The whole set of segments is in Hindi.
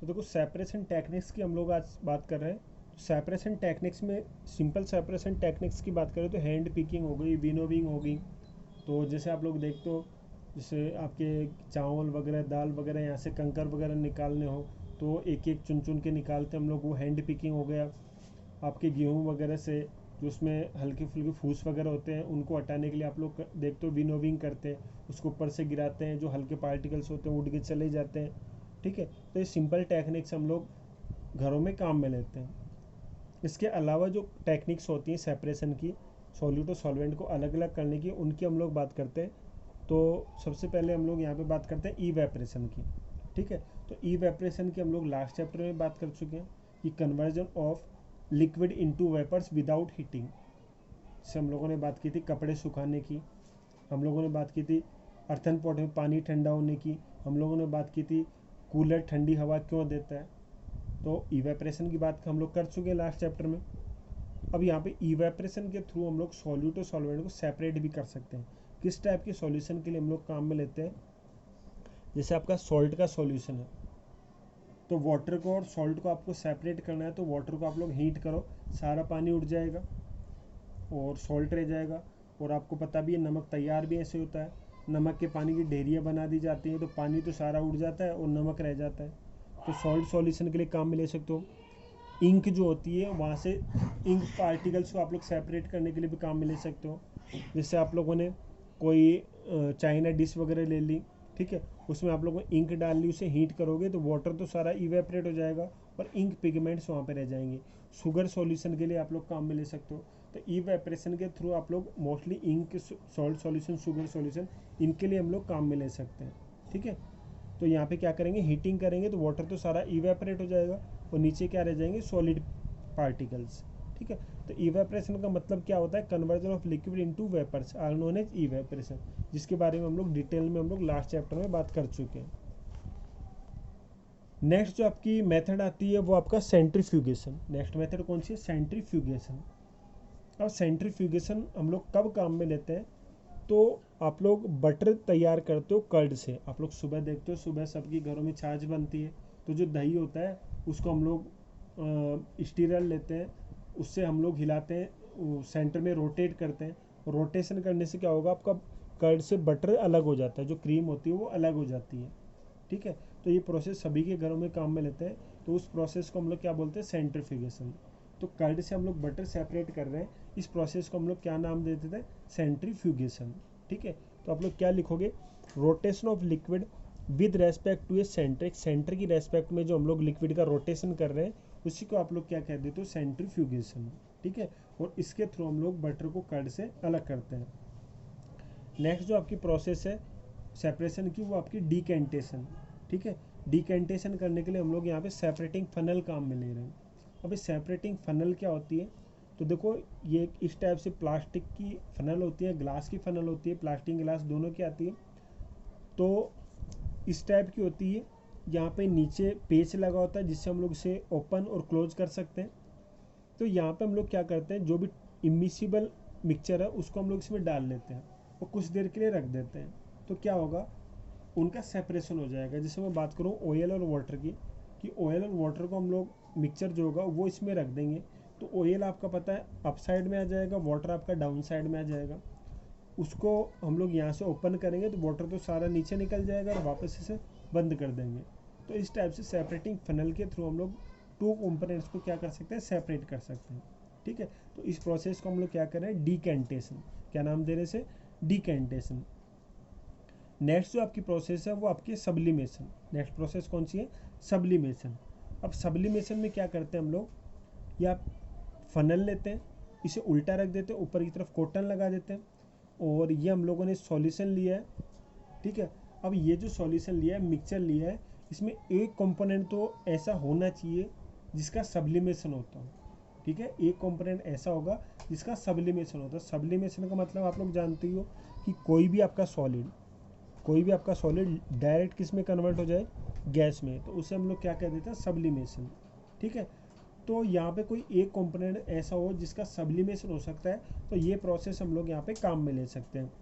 तो देखो सेपरेशन टेक्निक्स की हम लोग आज बात कर रहे हैं। सेपरेशन टेक्निक्स में सिंपल सेपरेशन टेक्निक्स की बात करें तो हैंड पिकिंग हो गई, विनोविंग हो गई। तो जैसे आप लोग देखते हो, जैसे आपके चावल वगैरह दाल वगैरह यहाँ से कंकर वगैरह निकालने हो तो एक एक चुन चुन के निकालते हम लोग, वो हैंड पिकिंग हो गया। आपके गेहूँ वगैरह से जो उसमें हल्के फुल्के फूस वगैरह होते हैं उनको हटाने के लिए आप लोग देखते हो विनोविंग करते हैं, उसको ऊपर से गिराते हैं, जो हल्के पार्टिकल्स होते हैं उड़ के चले जाते हैं। ठीक है, तो ये सिंपल टेक्निक्स हम लोग घरों में काम में लेते हैं। इसके अलावा जो टेक्निक्स होती हैं सेपरेशन की, सॉल्यूट और सॉल्वेंट को अलग अलग करने की, उनकी हम लोग बात करते हैं। तो सबसे पहले हम लोग यहाँ पे बात करते हैं इवेपरेशन की। ठीक है, तो इवेपरेशन की हम लोग लास्ट चैप्टर में बात कर चुके हैं कि conversion of liquid into vapours without heating से हम लोगों ने बात की थी। कपड़े सुखाने की हम लोगों ने बात की थी। अर्थन पॉट में पानी ठंडा होने की हम लोगों ने बात की थी। कूलर ठंडी हवा क्यों देता है, तो इवेपरेशन की बात हम लोग कर चुके हैं लास्ट चैप्टर में। अब यहाँ पे इवेपरेशन के थ्रू हम लोग सॉल्यूट और सॉल्वेंट को सेपरेट भी कर सकते हैं। किस टाइप के सॉल्यूशन के लिए हम लोग काम में लेते हैं, जैसे आपका सॉल्ट का सॉल्यूशन है तो वाटर को और सॉल्ट को आपको सेपरेट करना है, तो वाटर को आप लोग हीट करो, सारा पानी उड़ जाएगा और सॉल्ट रह जाएगा। और आपको पता भी है नमक तैयार भी ऐसे होता है, नमक के पानी की ढेरियाँ बना दी जाती हैं तो पानी तो सारा उड़ जाता है और नमक रह जाता है। तो सॉल्ट सॉल्यूशन के लिए काम में ले सकते हो। इंक जो होती है वहाँ से इंक पार्टिकल्स को आप लोग सेपरेट करने के लिए भी काम में ले सकते हो। जैसे आप लोगों ने कोई चाइना डिश वगैरह ले ली, ठीक है, उसमें आप लोगों ने इंक डाल ली, उसे हीट करोगे तो वाटर तो सारा इवेपरेट हो जाएगा और इंक पिगमेंट्स वहाँ पे रह जाएंगे। शुगर सॉल्यूशन के लिए आप लोग काम में ले सकते हो। तो इवेपरेशन के थ्रू आप लोग mostly ink, salt solution, sugar solution, इनके लिए हम लोग काम में ले सकते हैं। ठीक है, तो यहाँ पे क्या करेंगे, हीटिंग करेंगे तो वाटर तो सारा इवेपरेट हो जाएगा और नीचे क्या रह जाएंगे, सॉलिड पार्टिकल्स। ठीक है, तो इवेपरेशन का मतलब क्या होता है, conversion of liquid into vapours are known as evaporation, जिसके बारे में हम लोग डिटेल में हम लोग लास्ट चैप्टर में बात कर चुके हैं। नेक्स्ट जो आपकी मेथड आती है वो आपका सेंट्रीफ्यूगेशन। नेक्स्ट मेथड कौन सी है, सेंट्रीफ्यूगेशन। अब सेंट्रीफ्यूगेशन हम लोग कब काम में लेते हैं, तो आप लोग बटर तैयार करते हो कर्ड से। आप लोग सुबह देखते हो, सुबह सबकी घरों में छाछ बनती है, तो जो दही होता है उसको हम लोग स्टीरर लेते हैं, उससे हम लोग हिलाते हैं, सेंटर में रोटेट करते हैं। रोटेशन करने से क्या होगा, आपका कर्ड से बटर अलग हो जाता है, जो क्रीम होती है वो अलग हो जाती है। ठीक है, तो ये प्रोसेस सभी के घरों में काम में लेते हैं, तो उस प्रोसेस को हम लोग क्या बोलते हैं, सेंट्रीफ्यूगेशन। तो कर्ड से हम लोग बटर सेपरेट कर रहे हैं, इस प्रोसेस को हम लोग क्या नाम देते थे, सेंट्रीफ्यूगेशन। ठीक है, तो आप लोग क्या लिखोगे, rotation of liquid with respect to a centre. एक सेंटर की रेस्पेक्ट में जो हम लोग लिक्विड का रोटेशन कर रहे हैं उसी को आप लोग क्या कह देते हो, सेंट्रीफ्यूगेशन। ठीक है, और इसके थ्रू हम लोग बटर को कर्ड से अलग करते हैं। नेक्स्ट जो आपकी प्रोसेस है सेपरेशन की, वो आपकी डिकेंटेशन। ठीक है, डिकेंटेशन करने के लिए हम लोग यहाँ पे सेपरेटिंग फनल काम में ले रहे हैं। अब इस सेपरेटिंग फनल क्या होती है, तो देखो ये इस टाइप से प्लास्टिक की फनल होती है, ग्लास की फनल होती है, प्लास्टिक ग्लास दोनों की आती है। तो इस टाइप की होती है, यहाँ पे नीचे पेच लगा होता है जिससे हम लोग इसे ओपन और क्लोज कर सकते हैं। तो यहाँ पे हम लोग क्या करते हैं, जो भी इमिसिबल मिक्सचर है उसको हम लोग इसमें डाल लेते हैं और कुछ देर के लिए रख देते हैं। तो क्या होगा, उनका सेपरेशन हो जाएगा। जैसे मैं बात करूँ ऑयल और वाटर की, कि ऑयल और वाटर को हम लोग मिक्सचर जो होगा वो इसमें रख देंगे, तो ऑयल आपका पता है अप साइड में आ जाएगा, वाटर आपका डाउन साइड में आ जाएगा। उसको हम लोग यहाँ से ओपन करेंगे तो वाटर तो सारा नीचे निकल जाएगा और वापस इसे बंद कर देंगे। तो इस टाइप से सेपरेटिंग फनल के थ्रू हम लोग टू कंपोनेंट्स को क्या कर सकते हैं, सेपरेट कर सकते हैं। ठीक है, तो इस प्रोसेस को हम लोग क्या कर रहे हैं, डिकेंटेशन। क्या नाम दे रहे से, डिकेंटेशन। नेक्स्ट जो आपकी प्रोसेस है वो आपकी सब्लिमेशन। नेक्स्ट प्रोसेस कौन सी है, सब्लिमेशन। अब सब्लिमेशन में क्या करते हैं हम लोग, या फनल लेते हैं, इसे उल्टा रख देते हैं, ऊपर की तरफ कॉटन लगा देते हैं और ये हम लोगों ने सॉल्यूशन लिया है। ठीक है, अब ये जो सॉल्यूशन लिया है, मिक्सचर लिया है, इसमें एक कंपोनेंट तो ऐसा होना चाहिए जिसका सब्लिमेशन होता हो। ठीक है, एक कंपोनेंट ऐसा होगा जिसका सब्लिमेशन होता है। सब्लिमेशन का मतलब आप लोग जानते ही हो कि कोई भी आपका सॉलिड डायरेक्ट किस में कन्वर्ट हो जाए, गैस में, तो उसे हम लोग क्या कह देते हैं, सब्लिमेशन। ठीक है, तो यहाँ पे कोई एक कंपोनेंट ऐसा हो जिसका सब्लिमेशन हो सकता है, तो ये प्रोसेस हम लोग यहाँ पे काम में ले सकते हैं।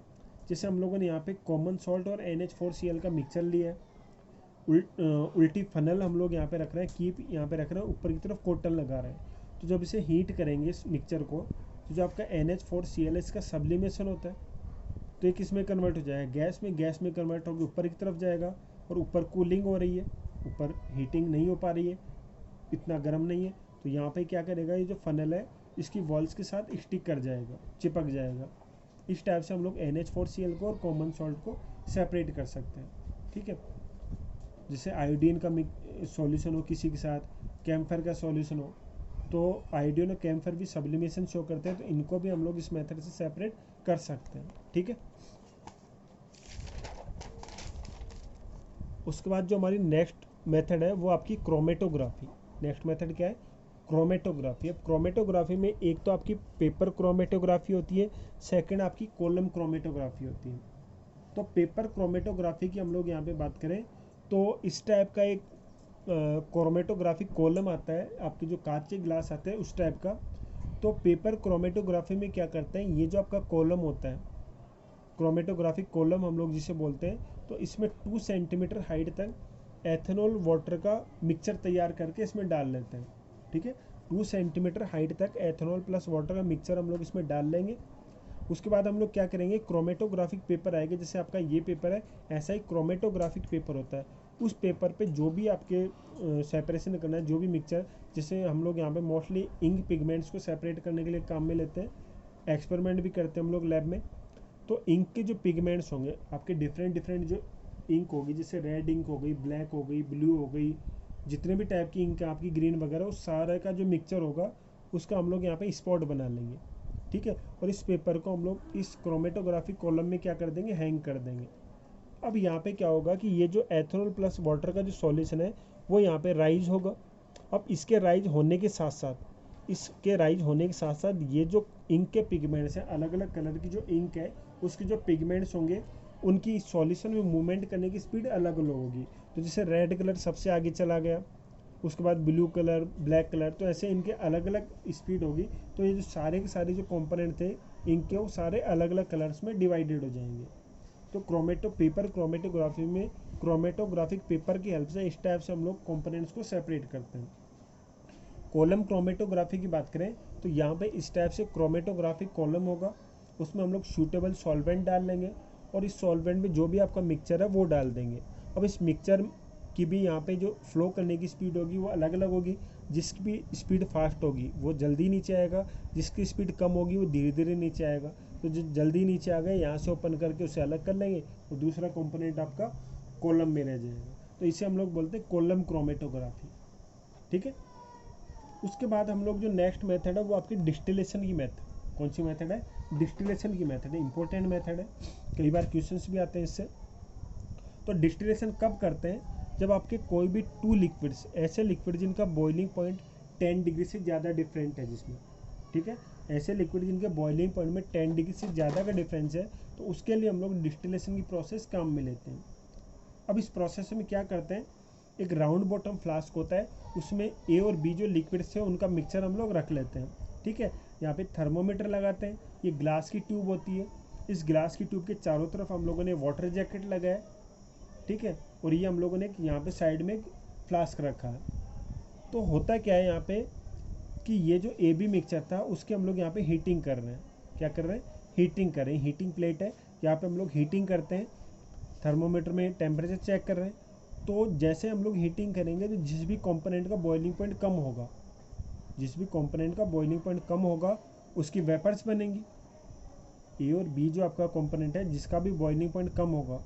जैसे हम लोगों ने यहाँ पे कॉमन सॉल्ट और NH4Cl का मिक्सचर लिया है, उल्टी फनल हम लोग यहाँ पे रख रहे हैं, कीप यहाँ पे रख रहे हैं, ऊपर की तरफ कॉटन लगा रहे हैं। तो जब इसे हीट करेंगे इस मिक्सचर को, तो जो आपका NH4Cl इसका सब्लिमेशन होता है, तो ये किस में कन्वर्ट हो जाएगा, गैस में कन्वर्ट होकर ऊपर की तरफ जाएगा। और ऊपर कूलिंग हो रही है, ऊपर हीटिंग नहीं हो पा रही है, इतना गर्म नहीं है, तो यहाँ पे क्या करेगा, ये जो फनल है इसकी वॉल्स के साथ स्टिक कर जाएगा, चिपक जाएगा। इस टाइप से हम लोग NH4Cl को और कॉमन सॉल्ट को सेपरेट कर सकते हैं। ठीक है, जैसे आयोडीन का सॉल्यूशन हो किसी के साथ, कैम्फर का सॉल्यूशन हो, तो आयोडीन और कैम्फर भी सब्लिमेशन शो करते हैं, तो इनको भी हम लोग इस मेथड से सेपरेट कर सकते हैं। ठीक है, उसके बाद जो हमारी नेक्स्ट मेथड है वो आपकी क्रोमेटोग्राफी। नेक्स्ट मेथड क्या है, क्रोमेटोग्राफी। अब क्रोमेटोग्राफी में एक तो आपकी पेपर क्रोमेटोग्राफी होती है, सेकंड आपकी कॉलम क्रोमेटोग्राफी होती है। तो पेपर क्रोमेटोग्राफी की हम लोग यहाँ पे बात करें तो इस टाइप का एक क्रोमेटोग्राफिक कॉलम आता है, आपके जो कांच के ग्लास आते हैं उस टाइप का। तो पेपर क्रोमेटोग्राफी में क्या करते हैं, ये जो आपका कॉलम होता है, क्रोमेटोग्राफिक कॉलम हम लोग जिसे बोलते हैं, तो इसमें 2 सेंटीमीटर हाइट तक एथेनॉल वाटर का मिक्सचर तैयार करके इसमें डाल लेते हैं। ठीक है, 2 सेंटीमीटर हाइट तक एथेनॉल प्लस वाटर का मिक्सचर हम लोग इसमें डाल लेंगे। उसके बाद हम लोग क्या करेंगे, क्रोमेटोग्राफिक पेपर आएगा, जैसे आपका ये पेपर है, ऐसा ही क्रोमेटोग्राफिक पेपर होता है। उस पेपर पे जो भी आपके सेपरेशन करना है, जो भी मिक्सचर, जैसे हम लोग यहाँ पे मोस्टली इंक पिगमेंट्स को सेपरेट करने के लिए काम में लेते हैं, एक्सपेरिमेंट भी करते हैं हम लोग लैब में। तो इंक के जो पिगमेंट्स होंगे आपके डिफरेंट जो इंक होगी, जैसे रेड इंक हो गई, ब्लैक हो गई, ब्लू हो गई, जितने भी टाइप की इंक है आपकी, ग्रीन वगैरह, उस सारे का जो मिक्सचर होगा उसका हम लोग यहाँ पे स्पॉट बना लेंगे। ठीक है, और इस पेपर को हम लोग इस क्रोमेटोग्राफिक कॉलम में क्या कर देंगे, हैंग कर देंगे। अब यहाँ पे क्या होगा कि ये जो एथेनॉल प्लस वाटर का जो सॉल्यूशन है वो यहाँ पे राइज होगा। अब इसके राइज होने के साथ साथ ये जो इंक के पिगमेंट्स हैं, अलग अलग कलर की जो इंक है उसके जो पिगमेंट्स होंगे उनकी सॉल्यूशन में मूवमेंट करने की स्पीड अलग अलग होगी। तो जैसे रेड कलर सबसे आगे चला गया, उसके बाद ब्लू कलर, ब्लैक कलर, तो ऐसे इनके अलग अलग स्पीड होगी। तो ये जो सारे के सारे जो कंपोनेंट थे इंक के, वो सारे अलग अलग कलर्स में डिवाइडेड हो जाएंगे। तो क्रोमेटोग्राफी में क्रोमेटोग्राफिक पेपर की हेल्प से इस टाइप से हम लोग कंपोनेंट्स को सेपरेट करते हैं। कॉलम क्रोमेटोग्राफी की बात करें तो यहाँ पे इस टाइप से क्रोमेटोग्राफिक कॉलम होगा, उसमें हम लोग सूटेबल सॉल्वेंट डाल लेंगे और इस सॉल्वेंट में जो भी आपका मिक्सचर है वो डाल देंगे। अब इस मिक्सचर की भी यहाँ पे जो फ्लो करने की स्पीड होगी वो अलग अलग होगी। जिसकी भी स्पीड फास्ट होगी वो जल्दी नीचे आएगा, जिसकी स्पीड कम होगी वो धीरे धीरे नीचे आएगा। तो जो जल्दी नीचे आ गए यहाँ से ओपन करके उसे अलग कर लेंगे और दूसरा कंपोनेंट आपका कॉलम में रह जाएगा। तो इसे हम लोग बोलते हैं कॉलम क्रोमेटोग्राफी। ठीक है, उसके बाद हम लोग जो नेक्स्ट मेथड है वो आपकी डिस्टिलेशन की मेथड। कौन सी मेथड है, डिस्टिलेशन की मेथड है, इंपॉर्टेंट मेथड है, कई बार क्वेश्चंस भी आते हैं इससे। तो डिस्टिलेशन कब करते हैं, जब आपके कोई भी 2 लिक्विड्स, ऐसे लिक्विड जिनका बॉइलिंग पॉइंट 10 डिग्री से ज़्यादा डिफरेंट है जिसमें, ठीक है, ऐसे लिक्विड जिनके बॉइलिंग पॉइंट में 10 डिग्री से ज़्यादा का डिफरेंस है, तो उसके लिए हम लोग डिस्टिलेशन की प्रोसेस काम में लेते हैं। अब इस प्रोसेस में क्या करते हैं, एक राउंड बॉटम फ्लास्क होता है, उसमें ए और बी जो लिक्विड्स है उनका मिक्सचर हम लोग रख लेते हैं। ठीक है, यहाँ पे थर्मोमीटर लगाते हैं, ये ग्लास की ट्यूब होती है, इस ग्लास की ट्यूब के चारों तरफ हम लोगों ने वाटर जैकेट लगाया। ठीक है, और ये हम लोगों ने यहाँ पे साइड में फ्लास्क रखा है। तो होता क्या है यहाँ पे कि ये जो ए बी मिक्सचर था उसके हम लोग यहाँ पे हीटिंग कर रहे हैं। क्या कर रहे हैं, हीटिंग कर रहे हैं। हीटिंग प्लेट है, यहाँ पे हम लोग हीटिंग करते हैं, थर्मोमीटर में टेम्परेचर चेक कर रहे हैं। तो जैसे हम लोग हीटिंग करेंगे तो जिस भी कंपोनेंट का बॉइलिंग पॉइंट कम होगा, उसकी वेपर्स बनेंगी। ए और बी जो आपका कंपोनेंट है जिसका भी बॉइलिंग पॉइंट कम होगा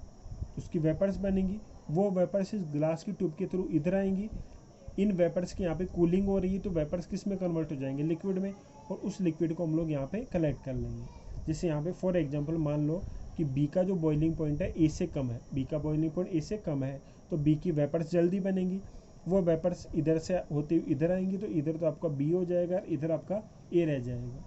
उसकी वेपर्स बनेंगी। वो वेपर्स इस ग्लास की ट्यूब के थ्रू इधर आएंगी। इन वेपर्स की यहाँ पे कूलिंग हो रही है तो वेपर्स किस में कन्वर्ट हो जाएंगे, लिक्विड में, और उस लिक्विड को हम लोग यहाँ पे कलेक्ट कर लेंगे। जैसे यहाँ पे फॉर एग्जांपल मान लो कि बी का जो बॉइलिंग पॉइंट है ए से कम है, बी का बॉइलिंग पॉइंट ए से कम है, तो बी की वेपर्स जल्दी बनेंगी। वो वेपर्स इधर से होते हुए इधर आएंगी, तो इधर तो आपका बी हो जाएगा, इधर आपका ए रह जाएगा।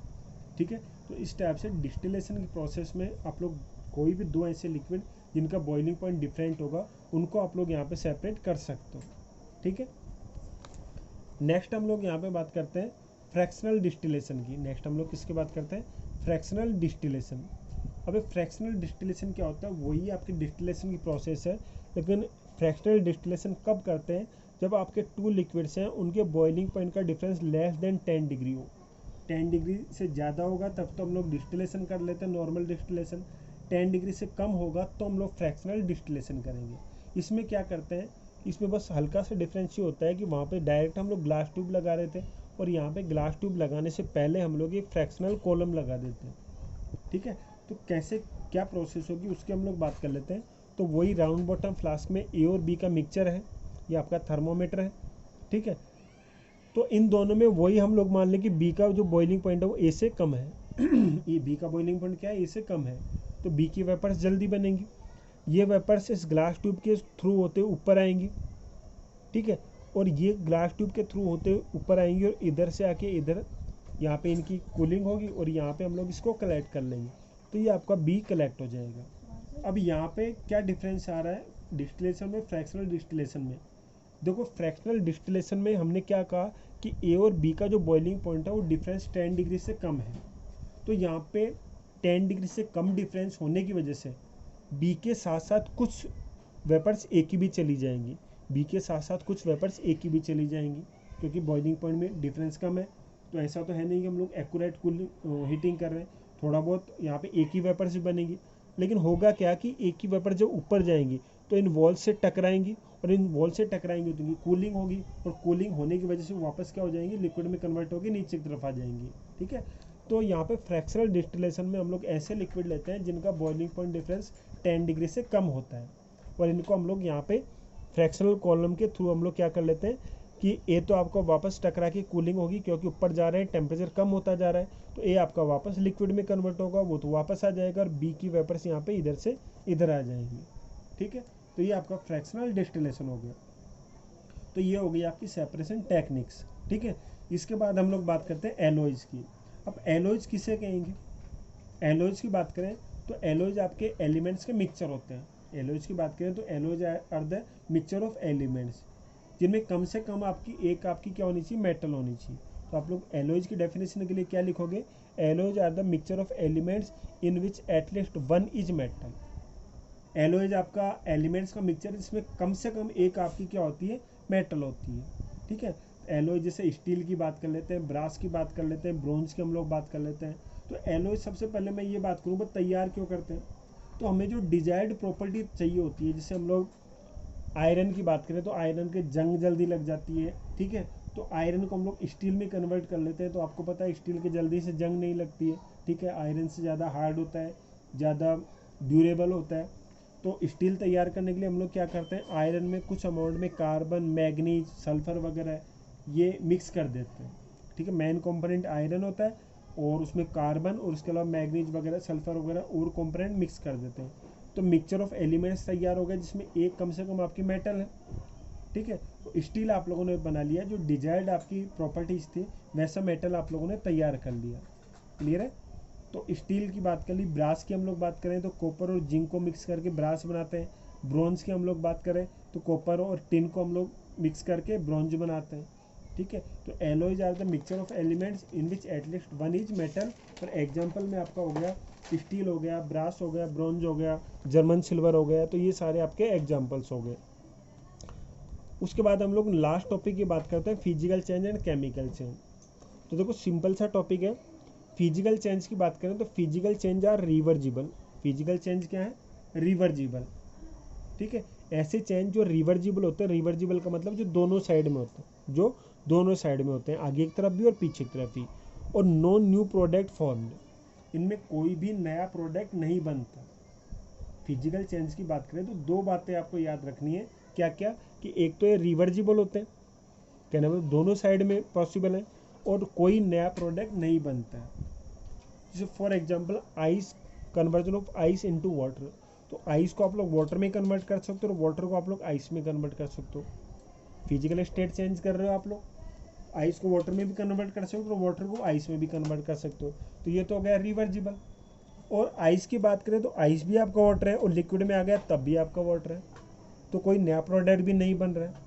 ठीक है, तो इस टाइप से डिस्टिलेशन की प्रोसेस में आप लोग कोई भी 2 ऐसे लिक्विड जिनका बॉइलिंग पॉइंट डिफरेंट होगा उनको आप लोग यहाँ पे सेपरेट कर सकते हो। ठीक है, नेक्स्ट हम लोग यहाँ पे बात करते हैं फ्रैक्शनल डिस्टिलेशन की। नेक्स्ट हम लोग किसकी बात करते हैं, फ्रैक्शनल डिस्टिलेशन। अब फ्रैक्शनल डिस्टिलेशन क्या होता है, वही आपकी डिस्टिलेशन की प्रोसेस है, लेकिन फ्रैक्शनल डिस्टिलेशन कब करते हैं, जब आपके टू लिक्विड्स हैं उनके बॉइलिंग पॉइंट का डिफरेंस लेस देन 10 डिग्री हो। 10 डिग्री से ज़्यादा होगा तब तो हम लोग डिस्टिलेशन कर लेते हैं, नॉर्मल डिस्टिलेशन। 10 डिग्री से कम होगा तो हम लोग फ्रैक्शनल डिस्टिलेशन करेंगे। इसमें क्या करते हैं, इसमें बस हल्का सा डिफरेंस ये होता है कि वहाँ पे डायरेक्ट हम लोग ग्लास ट्यूब लगा रहे थे और यहाँ पे ग्लास ट्यूब लगाने से पहले हम लोग एक फ्रैक्शनल कॉलम लगा देते हैं। ठीक है, तो कैसे क्या प्रोसेस होगी उसकी हम लोग बात कर लेते हैं। तो वही राउंड बॉटम फ्लास्क में ए और बी का मिक्सचर है, ये आपका थर्मोमीटर है। ठीक है, तो इन दोनों में वही हम लोग मान लें कि बी का जो बॉइलिंग पॉइंट है वो ए से कम है। ये बी का बॉइलिंग पॉइंट क्या है, ए से कम है, तो बी की वेपर्स जल्दी बनेंगी। ये वेपर्स इस ग्लास ट्यूब के थ्रू होते ऊपर आएंगी। ठीक है, और ये ग्लास ट्यूब के थ्रू होते ऊपर आएंगी और इधर से आके इधर यहाँ पे इनकी कूलिंग होगी और यहाँ पे हम लोग इसको कलेक्ट कर लेंगे, तो ये आपका बी कलेक्ट हो जाएगा। अब यहाँ पे क्या डिफरेंस आ रहा है डिस्टिलेशन में, फ्रैक्शनल डिस्टिलेशन में। देखो फ्रैक्शनल डिस्टिलेशन में हमने क्या कहा कि ए और बी का जो बॉइलिंग पॉइंट है वो डिफरेंस 10 डिग्री से कम है। तो यहाँ पे 10 डिग्री से कम डिफरेंस होने की वजह से बी के साथ साथ कुछ वेपर्स ए की भी चली जाएंगी, बी के साथ साथ कुछ वेपर्स ए की भी चली जाएंगी, क्योंकि बॉइलिंग पॉइंट में डिफरेंस कम है। तो ऐसा तो है नहीं कि हम लोग एक्यूरेट कूलिंग हीटिंग कर रहे हैं, थोड़ा बहुत यहाँ पे एक ही वेपर्स भी बनेगी। लेकिन होगा क्या कि एक ही वेपर जब ऊपर जाएंगी तो इन वॉल से टकराएंगी और इन वॉल से टकराएंगी तो इनकी कूलिंग होगी और कूलिंग होने की वजह से वापस क्या हो जाएंगी, लिक्विड में कन्वर्ट होकर नीचे की तरफ आ जाएंगी। ठीक है, तो यहाँ पे फ्रैक्शनल डिस्टिलेशन में हम लोग ऐसे लिक्विड लेते हैं जिनका बॉइलिंग पॉइंट डिफरेंस 10 डिग्री से कम होता है और इनको हम लोग यहाँ पे फ्रैक्शनल कॉलम के थ्रू हम लोग क्या कर लेते हैं कि ए तो आपको वापस टकरा के कूलिंग होगी क्योंकि ऊपर जा रहे हैं, टेम्परेचर कम होता जा रहा है, तो ए आपका वापस लिक्विड में कन्वर्ट होगा, वो तो वापस आ जाएगा और बी की वेपर्स यहाँ पे इधर से इधर आ जाएंगी। ठीक है, तो ये आपका फ्रैक्शनल डिस्टिलेशन हो गया। तो ये हो गई आपकी सेपरेशन टेक्निक्स। ठीक है, इसके बाद हम लोग बात करते हैं एलॉयज की। अब एलॉयज किसे कहेंगे, एलॉयज की बात करें तो एलॉयज आपके एलिमेंट्स के मिक्सचर होते हैं। एलॉयज की बात करें तो alloys are the mixture of elements जिनमें कम से कम आपकी क्या होनी चाहिए, मेटल होनी चाहिए। तो आप लोग एलॉयज की डेफिनेशन के लिए क्या लिखोगे, alloys are the mixture of elements in which at least one is metal. Alloys आपका एलिमेंट्स का मिक्सचर जिसमें कम से कम एक आपकी क्या होती है, मेटल होती है। ठीक है, एलॉय जैसे स्टील की बात कर लेते हैं, ब्रास की बात कर लेते हैं, ब्रोंज की हम लोग बात कर लेते हैं। तो एलॉय सबसे पहले मैं ये बात करूँ तैयार क्यों करते हैं, तो हमें जो डिजायर्ड प्रॉपर्टी चाहिए होती है, जैसे हम लोग आयरन की बात करें तो आयरन के जंग जल्दी लग जाती है। ठीक है, तो आयरन को हम लोग स्टील में कन्वर्ट कर लेते हैं, तो आपको पता है स्टील के जल्दी से जंग नहीं लगती है। ठीक है, आयरन से ज़्यादा हार्ड होता है, ज़्यादा ड्यूरेबल होता है। तो स्टील तैयार करने के लिए हम लोग क्या करते हैं, आयरन में कुछ अमाउंट में कार्बन, मैग्नीज, सल्फर वगैरह ये मिक्स कर देते हैं। ठीक है, मेन कंपोनेंट आयरन होता है और उसमें कार्बन और उसके अलावा मैग्नीज वगैरह, सल्फर वगैरह और कंपोनेंट मिक्स कर देते हैं। तो मिक्सचर ऑफ एलिमेंट्स तैयार हो गया जिसमें एक कम से कम आपकी मेटल है। ठीक है, तो स्टील आप लोगों ने बना लिया, जो डिजायर्ड आपकी प्रॉपर्टीज थी वैसा मेटल आप लोगों ने तैयार कर लिया। क्लियर है, तो स्टील की बात कर ली। ब्रास की हम लोग बात करें तो कॉपर और जिंक को मिक्स करके ब्रास बनाते हैं। ब्रॉन्ज की हम लोग बात करें तो कॉपर और टिन को हम लोग मिक्स करके ब्रॉन्ज बनाते हैं। ठीक है, तो alloys are the mixture of elements in which at least one is metal. For example में आपका हो गया स्टील हो गया, ब्रास हो गया, ब्रॉन्ज हो गया, जर्मन सिल्वर हो गया, तो ये सारे आपके एग्जांपल्स हो गए। उसके बाद हम लोग लास्ट टॉपिक की बात करते हैं, physical change and chemical change. तो देखो सिंपल सा टॉपिक है। फिजिकल चेंज की बात करें तो physical change are reversible. Physical change क्या है, रिवर्जिबल। ठीक है, ऐसे चेंज जो रिवर्जिबल होते हैं, रिवर्जिबल का मतलब जो दोनों साइड में होते हैं, जो दोनों साइड में होते हैं, आगे की तरफ भी और पीछे की तरफ भी, और नो न्यू प्रोडक्ट फॉर्म्ड, इनमें कोई भी नया प्रोडक्ट नहीं बनता। फिजिकल चेंज की बात करें तो दो बातें आपको याद रखनी है, क्या क्या, कि एक तो ये रिवर्जिबल होते हैं, कहने मतलब दोनों साइड में पॉसिबल है, और कोई नया प्रोडक्ट नहीं बनता है। जैसे for example ice, conversion of ice into water, तो आइस को आप लोग वाटर में कन्वर्ट कर सकते हो और वाटर को आप लोग आइस में कन्वर्ट कर सकते हो। फिजिकल स्टेट चेंज कर रहे हो आप लोग, आइस को वाटर में भी कन्वर्ट कर सकते हो और वाटर को आइस में भी कन्वर्ट कर सकते हो, तो ये तो हो गया रिवर्जिबल। और आइस की बात करें तो आइस भी आपका वाटर है और लिक्विड में आ गया तब भी आपका वाटर है, तो कोई नया प्रोडक्ट भी नहीं बन रहा है।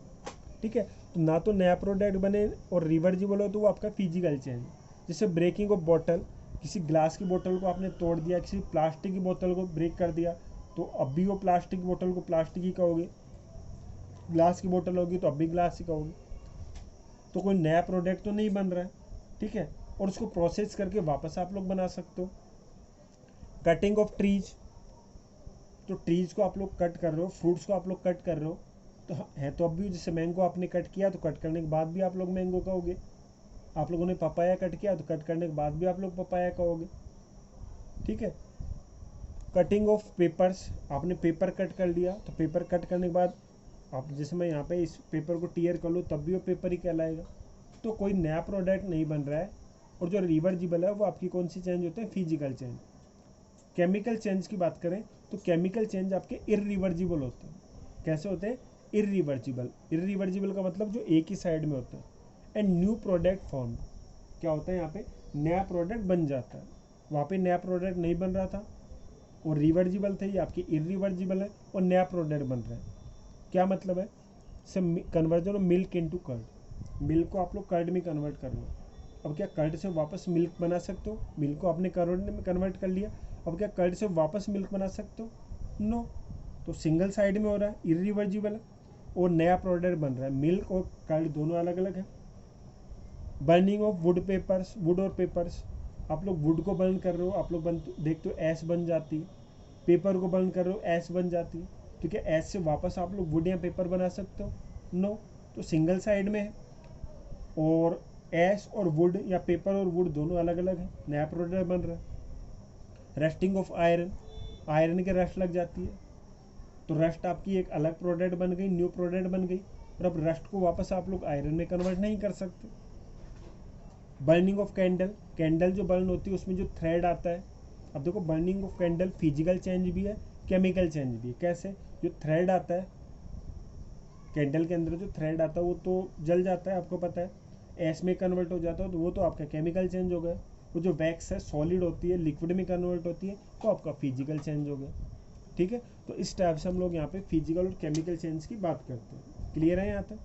ठीक है, तो ना तो नया प्रोडक्ट बने और रिवर्जिबल हो तो वो आपका फिजिकल चेंज। जैसे ब्रेकिंग ऑफ बॉटल, किसी ग्लास की बोतल को आपने तोड़ दिया, किसी प्लास्टिक की बोतल को ब्रेक कर दिया, तो अब भी वो प्लास्टिक बोतल को प्लास्टिक ही कहोगे। ग्लास की बोतल होगी तो अब भी ग्लास ही कहोगे। तो कोई नया प्रोडक्ट तो नहीं बन रहा है, ठीक है। और उसको प्रोसेस करके वापस आप लोग बना सकते हो। कटिंग ऑफ ट्रीज, तो ट्रीज को आप लोग कट कर रहे हो, फ्रूट्स को आप लोग कट कर रहे हो, तो है तो अब भी, जैसे मैंगो आपने कट किया तो कट करने के बाद भी आप लोग मैंगो कहोगे। आप लोगों ने पपाया कट किया तो कट करने के बाद भी आप लोग पपाया कहोगे, ठीक है। कटिंग ऑफ पेपर्स, आपने पेपर कट कर लिया तो पेपर कट करने के बाद आप, जैसे मैं यहाँ पे इस पेपर को टीयर कर लूँ तब भी वो पेपर ही कहलाएगा। तो कोई नया प्रोडक्ट नहीं बन रहा है। और जो रिवर्जिबल है वो आपकी कौन सी चेंज होते हैं, फिजिकल चेंज। केमिकल चेंज की बात करें तो केमिकल चेंज आपके इरिवर्जिबल होते हैं। कैसे होते हैं, इरिवर्जिबल। इरिवर्जिबल का मतलब जो एक ही साइड में होता है। एंड न्यू प्रोडक्ट फॉर्म, क्या होता है यहाँ पे, नया प्रोडक्ट बन जाता है। वहाँ पे नया प्रोडक्ट नहीं बन रहा था और रिवर्जिबल थे, ये आपकी इरिवर्जिबल है और नया प्रोडक्ट बन रहा है। क्या मतलब है, conversion of milk into curd. Milk को आप लोग कर्ड में कन्वर्ट कर रहे हो। अब क्या कर्ड से वापस मिल्क बना सकते हो, मिल्क को आपने कर्ड में कन्वर्ट कर लिया, अब क्या कर्ड से वापस मिल्क बना सकते हो, नो। तो सिंगल साइड में हो रहा है, इरिवर्जिबल है और नया प्रोडक्ट बन रहा है। मिल्क और कर्ड दोनों अलग अलग है। Burning of would papers, would और पेपर्स, आप लोग वुड को बर्न कर रहे हो, आप लोग देखते हो ऐश बन जाती है। पेपर को बर्न कर रहे हो, ऐश बन जाती है। तो क्या ऐश से वापस आप लोग वुड या पेपर बना सकते हो, नो। तो सिंगल साइड में है और ऐश और वुड या पेपर और वुड दोनों अलग अलग है, नया प्रोडक्ट बन रहा है। रस्टिंग ऑफ आयरन, आयरन के रस्ट लग जाती है तो रस्ट आपकी एक अलग प्रोडक्ट बन गई, न्यू प्रोडक्ट बन गई। और अब रस्ट को वापस आप लोग आयरन में कन्वर्ट नहीं कर सकते। बर्निंग ऑफ कैंडल, कैंडल जो बर्न होती है उसमें जो थ्रेड आता है, अब देखो burning of candle physical change भी है, केमिकल चेंज भी है। कैसे, जो थ्रेड आता है कैंडल के अंदर, जो थ्रेड आता है वो तो जल जाता है, आपको पता है, ऐश में कन्वर्ट हो जाता है, तो वो तो आपका केमिकल चेंज हो गया। वो जो वैक्स है सॉलिड होती है, लिक्विड में कन्वर्ट होती है, तो आपका फिजिकल चेंज हो गया, ठीक है। तो इस टाइप से हम लोग यहाँ पे फिजिकल और केमिकल चेंज की बात करते हैं। क्लियर है यहाँ तक।